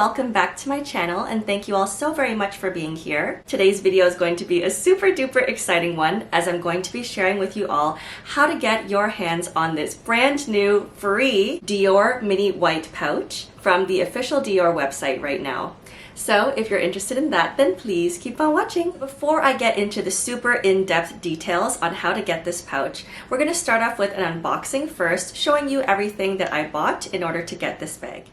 welcome back to my channel, and thank you all so very much for being here. Today's video is going to be a super duper exciting one, as I'm going to be sharing with you all how to get your hands on this brand new free DIOR mini white pouch from the official DIOR website right now. So if you're interested in that, then please keep on watching. Before I get into the super in-depth details on how to get this pouch, we're going to start off with an unboxing first, showing you everything that I bought in order to get this bag.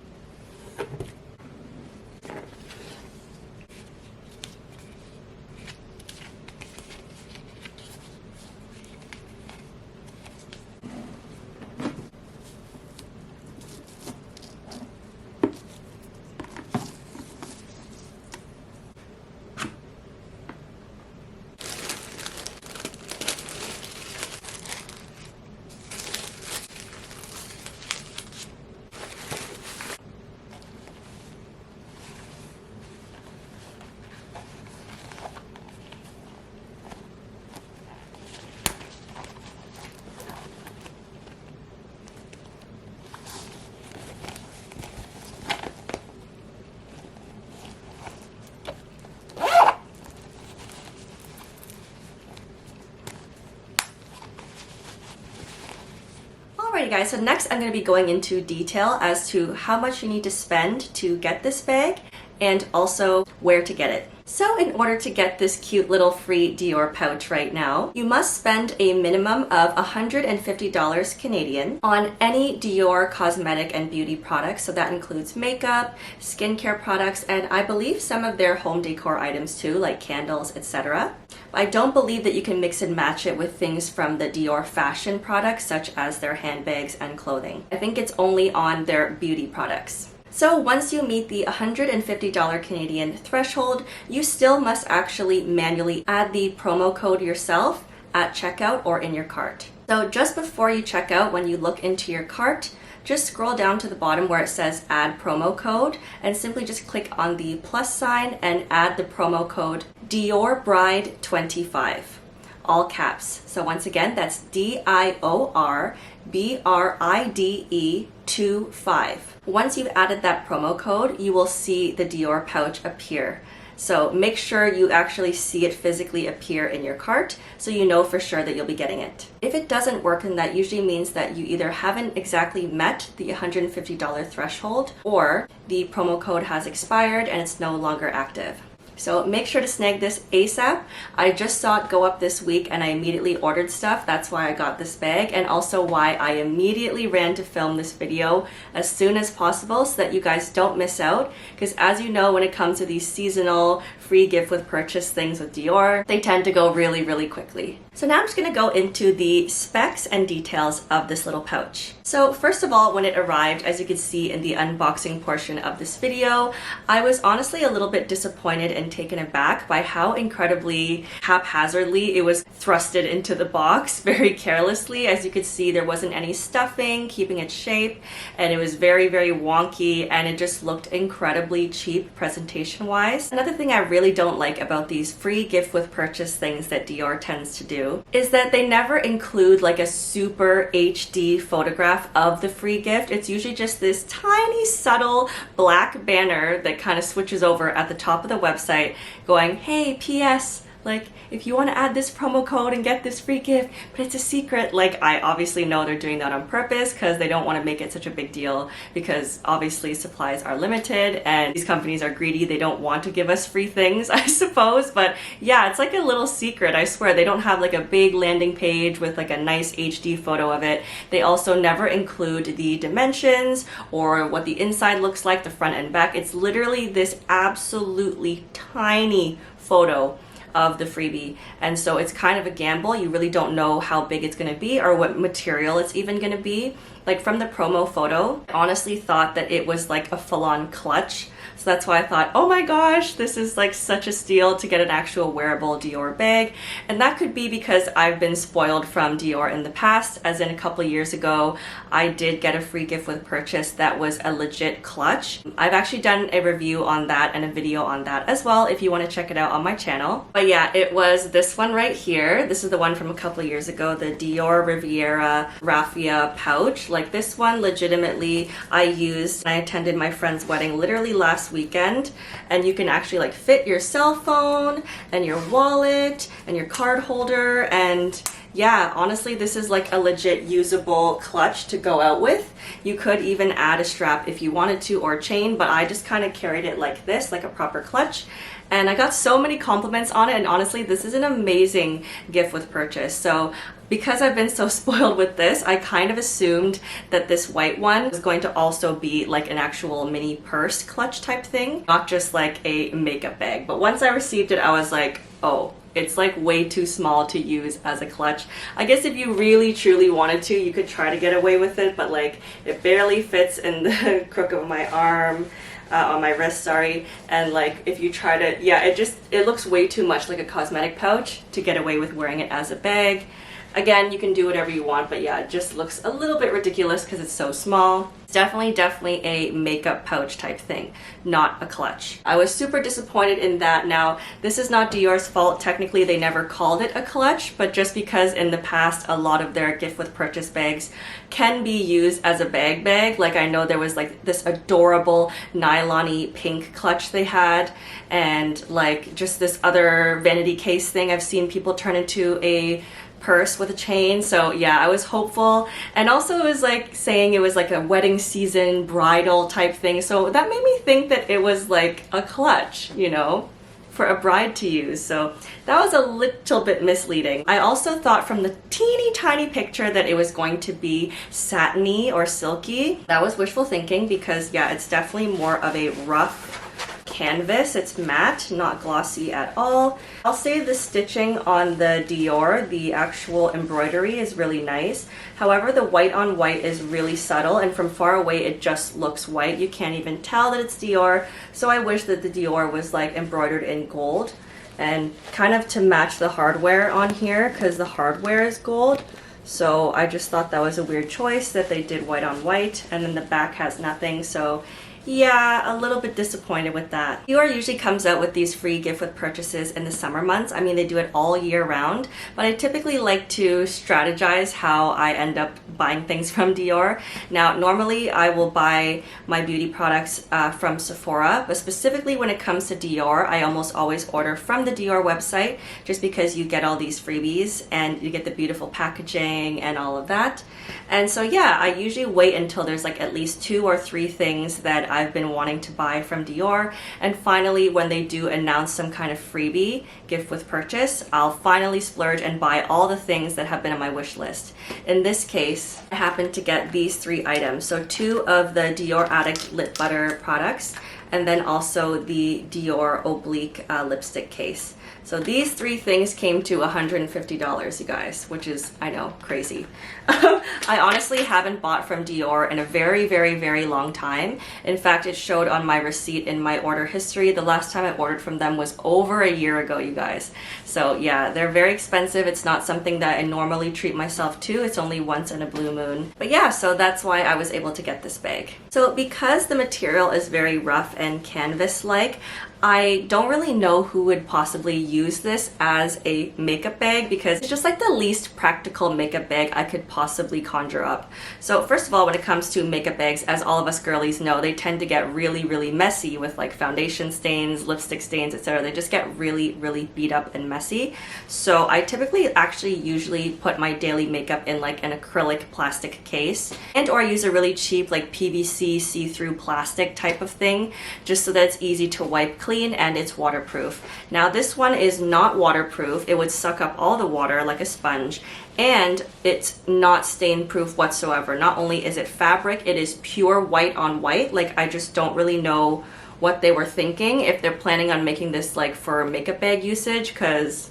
Alrighty guys, so next I'm going to be going into detail as to how much you need to spend to get this bag and also where to get it. So in order to get this cute little free DIOR pouch right now, you must spend a minimum of $150 Canadian on any DIOR cosmetic and beauty products. So that includes makeup, skincare products, and I believe some of their home decor items too, like candles, etc. I don't believe that you can mix and match it with things from the DIOR fashion products, such as their handbags and clothing. I think it's only on their beauty products. So once you meet the $150 Canadian threshold, you still must actually manually add the promo code yourself at checkout or in your cart. So just before you check out, when you look into your cart, just scroll down to the bottom where it says add promo code and simply just click on the plus sign and add the promo code DIORBRIDE25, all caps. So once again, that's DIORBRIDE25. Once you've added that promo code, you will see the DIOR pouch appear. So make sure you actually see it physically appear in your cart so you know for sure that you'll be getting it. If it doesn't work, then that usually means that you either haven't exactly met the $150 threshold or the promo code has expired and it's no longer active. So make sure to snag this ASAP. I just saw it go up this week and I immediately ordered stuff. That's why I got this bag, and also why I immediately ran to film this video as soon as possible so that you guys don't miss out. Because as you know, when it comes to these seasonal free gift with purchase things with DIOR, they tend to go really, really quickly. So now I'm just going to go into the specs and details of this little pouch. So first of all, when it arrived, as you can see in the unboxing portion of this video, I was honestly a little bit disappointed and taken aback by how incredibly haphazardly it was thrusted into the box, very carelessly. As you could see, there wasn't any stuffing keeping its shape, and it was very, very wonky, and it just looked incredibly cheap presentation wise. Another thing I really don't like about these free gift with purchase things that DIOR tends to do is that they never include like a super HD photograph of the free gift. It's usually just this tiny subtle black banner that kind of switches over at the top of the website going, hey, PS, like, if you want to add this promo code and get this free gift, but it's a secret. Like, I obviously know they're doing that on purpose because they don't want to make it such a big deal, because obviously supplies are limited and these companies are greedy. They don't want to give us free things, I suppose. But yeah, it's like a little secret. I swear, they don't have like a big landing page with like a nice HD photo of it. They also never include the dimensions or what the inside looks like, the front and back. It's literally this absolutely tiny photo of the freebie, and so it's kind of a gamble. You really don't know how big it's going to be or what material it's even going to be. Like from the promo photo, I honestly thought that it was like a full-on clutch. So that's why I thought, oh my gosh, this is like such a steal to get an actual wearable DIOR bag. And that could be because I've been spoiled from DIOR in the past, as in a couple years ago, I did get a free gift with purchase that was a legit clutch. I've actually done a review on that and a video on that as well if you want to check it out on my channel. But yeah, it was this one right here. This is the one from a couple years ago, the DIOR Riviera Raffia pouch. Like this one, legitimately, I used when I attended my friend's wedding literally last last weekend, and you can actually like fit your cell phone and your wallet and your card holder. And yeah, honestly, this is like a legit usable clutch to go out with. You could even add a strap if you wanted to, or a chain, but I just kind of carried it like this, like a proper clutch. And I got so many compliments on it, and honestly, this is an amazing gift with purchase. So because I've been so spoiled with this, I kind of assumed that this white one was going to also be like an actual mini purse clutch type thing, not just like a makeup bag. But once I received it, I was like, oh, it's like way too small to use as a clutch. I guess if you really truly wanted to, you could try to get away with it, but like it barely fits in the crook of my arm. On my wrist, sorry. And like if you try to, yeah, it looks way too much like a cosmetic pouch to get away with wearing it as a bag. Again, you can do whatever you want, but yeah, it just looks a little bit ridiculous because it's so small. It's definitely a makeup pouch type thing, not a clutch. I was super disappointed in that. Now, this is not Dior's fault. Technically, they never called it a clutch, but just because in the past, a lot of their gift with purchase bags can be used as a bag. Like I know there was like this adorable nylon-y pink clutch they had, and like just this other vanity case thing I've seen people turn into a purse with a chain. So yeah, I was hopeful, and also it was like saying it was like a wedding season bridal type thing, so that made me think that it was like a clutch, you know, for a bride to use. So that was a little bit misleading. I also thought from the teeny tiny picture that it was going to be satiny or silky. That was wishful thinking, because yeah, it's definitely more of a rough canvas. It's matte, not glossy at all. I'll say the stitching on the DIOR, the actual embroidery, is really nice. However, the white on white is really subtle, and from far away it just looks white. You can't even tell that it's DIOR. So I wish that the DIOR was like embroidered in gold, and kind of to match the hardware on here, because the hardware is gold. So I just thought that was a weird choice that they did white on white, and then the back has nothing. So yeah, a little bit disappointed with that. DIOR usually comes out with these free gift with purchases in the summer months. I mean, they do it all year round, but I typically like to strategize how I end up buying things from DIOR. Now, normally I will buy my beauty products from Sephora, but specifically when it comes to DIOR, I almost always order from the DIOR website, just because you get all these freebies and you get the beautiful packaging and all of that. And so yeah, I usually wait until there's like at least 2 or 3 things that I've been wanting to buy from DIOR, and finally when they do announce some kind of freebie gift with purchase, I'll finally splurge and buy all the things that have been on my wish list. In this case, I happened to get these 3 items. So 2 of the DIOR Addict Lip Butter products, and then also the DIOR Oblique lipstick case. So these 3 things came to $150, you guys, which is, I know, crazy. I honestly haven't bought from DIOR in a very long time. In fact, it showed on my receipt in my order history. The last time I ordered from them was over a year ago, you guys. So yeah, they're very expensive. It's not something that I normally treat myself to. It's only once in a blue moon. But yeah, so that's why I was able to get this bag. So because the material is very rough and canvas-like, I don't really know who would possibly use this as a makeup bag, because it's just like the least practical makeup bag I could possibly conjure up. So first of all, when it comes to makeup bags, as all of us girlies know, they tend to get really messy with like foundation stains, lipstick stains, etc. They just get really beat up and messy. So I typically actually usually put my daily makeup in like an acrylic plastic case, and or I use a really cheap like PVC see-through plastic type of thing, just so that it's easy to wipe clean and it's waterproof. Now this one is not waterproof. It would suck up all the water like a sponge, and it's not stain proof whatsoever. Not only is it fabric, it is pure white on white. Like, I just don't really know what they were thinking, if they're planning on making this like for makeup bag usage, because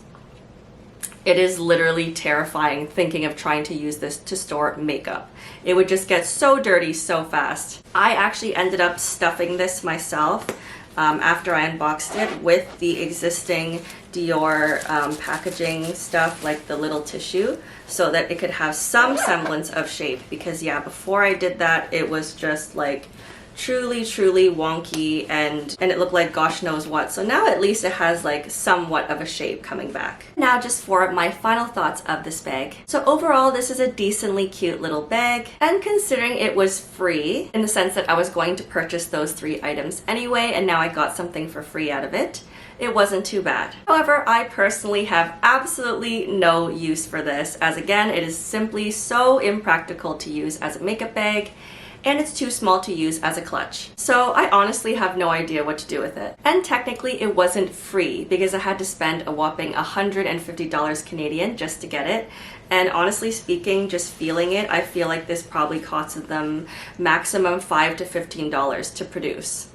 it is literally terrifying thinking of trying to use this to store makeup. It would just get so dirty so fast. I actually ended up stuffing this myself after I unboxed it with the existing DIOR packaging stuff, like the little tissue, so that it could have some semblance of shape. Because yeah, before I did that, it was just like truly wonky and it looked like gosh knows what. So now at least it has like somewhat of a shape coming back. Now just for my final thoughts of this bag. So overall, this is a decently cute little bag, and considering it was free in the sense that I was going to purchase those 3 items anyway, and now I got something for free out of it, it wasn't too bad. However, I personally have absolutely no use for this, as again, it is simply so impractical to use as a makeup bag, and it's too small to use as a clutch. So I honestly have no idea what to do with it. And technically it wasn't free because I had to spend a whopping $150 Canadian just to get it. And honestly speaking, just feeling it, I feel like this probably costed them maximum $5 to $15 to produce.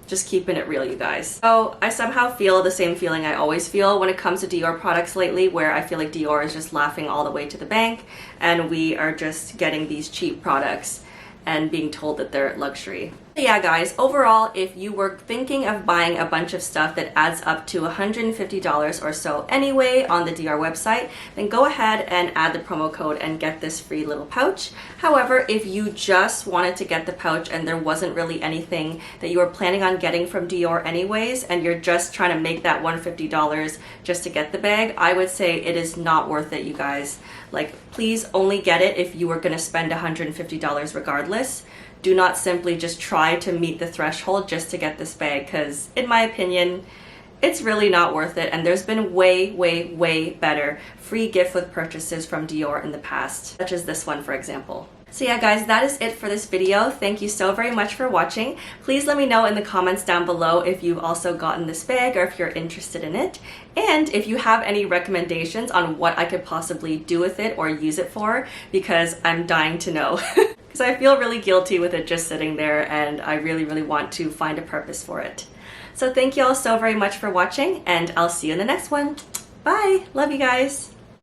Just keeping it real, you guys. So I somehow feel the same feeling I always feel when it comes to DIOR products lately, where I feel like DIOR is just laughing all the way to the bank and we are just getting these cheap products and being told that they're luxury. But yeah guys, overall, if you were thinking of buying a bunch of stuff that adds up to $150 or so anyway on the DIOR website, then go ahead and add the promo code and get this free little pouch. However, if you just wanted to get the pouch and there wasn't really anything that you were planning on getting from DIOR anyways, and you're just trying to make that $150 just to get the bag, I would say it is not worth it, you guys. Like, please only get it if you were going to spend $150 regardless. Do not simply just try to meet the threshold just to get this bag, because in my opinion, it's really not worth it, and there's been way better free gift with purchases from DIOR in the past, such as this one for example. So yeah guys, that is it for this video. Thank you so very much for watching. Please let me know in the comments down below if you've also gotten this bag or if you're interested in it. And if you have any recommendations on what I could possibly do with it or use it for, because I'm dying to know. Because I feel really guilty with it just sitting there, and I really want to find a purpose for it. So thank you all so very much for watching, and I'll see you in the next one. Bye! Love you guys!